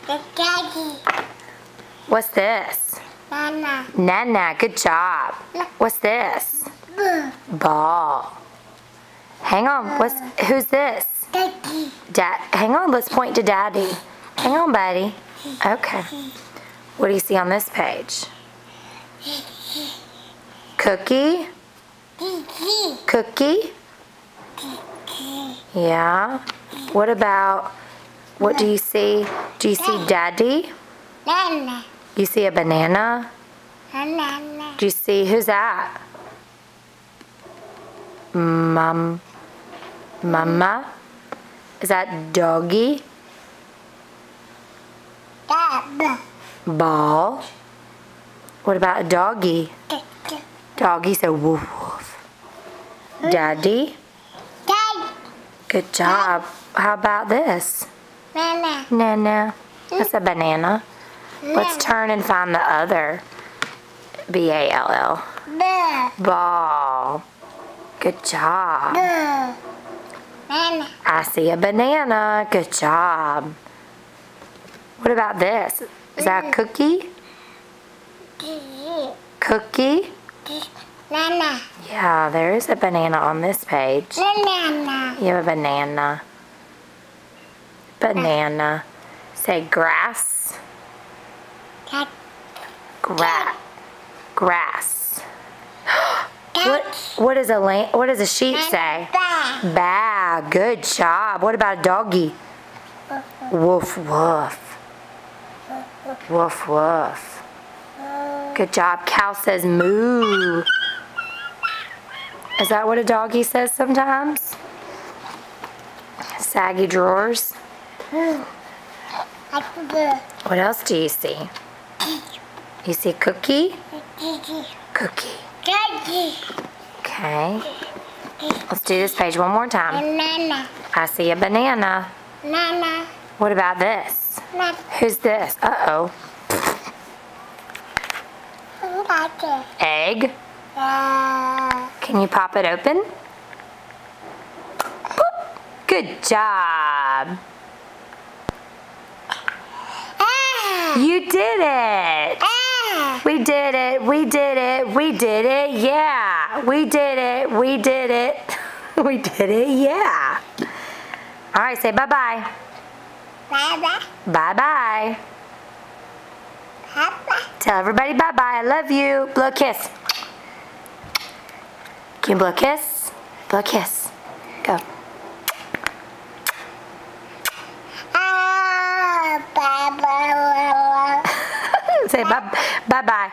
Daddy. What's this? Nana. Nana, good job. What's this? Ball. Hang on, who's this? Daddy. Hang on, let's point to Daddy. Hang on, buddy. Okay. What do you see on this page? Cookie? Cookie? Yeah. What do you see? Do you see Daddy? Nana. You see a banana? Nana. Do you see, who's that? Mama? Is that doggy? Dad. Ball? What about a doggy? Doggy said woof woof. Daddy? Dad. Good job. How about this? Nana. Nana. That's a banana. Let's turn and find the other. B-A-L-L. Ball. Good job. Nana. I see a banana. Good job. What about this? Is that a cookie? Cookie? Nana. Yeah, there is a banana on this page. Banana. You have a banana. Banana. Say grass. Cat. Grass. What does a sheep say? Ba. Good job. What about a doggy? Woof woof. Woof woof. Good job. Cow says moo. Is that what a doggy says sometimes? Saggy drawers. What else do you see? You see cookie? Cookie. Okay. Let's do this page one more time. Banana. I see a banana. Nana. What about this? Nana. Who's this? Uh-oh. Egg. Can you pop it open? Boop. Good job. You did it. We did it. We did it. We did it. Yeah. We did it. We did it. We did it. Yeah. All right. Say bye-bye. Bye-bye. Bye-bye. Bye-bye. Tell everybody bye-bye. I love you. Blow a kiss. Can you blow a kiss? Blow a kiss. Go. Bye-bye. Say bye-bye. Bye-bye.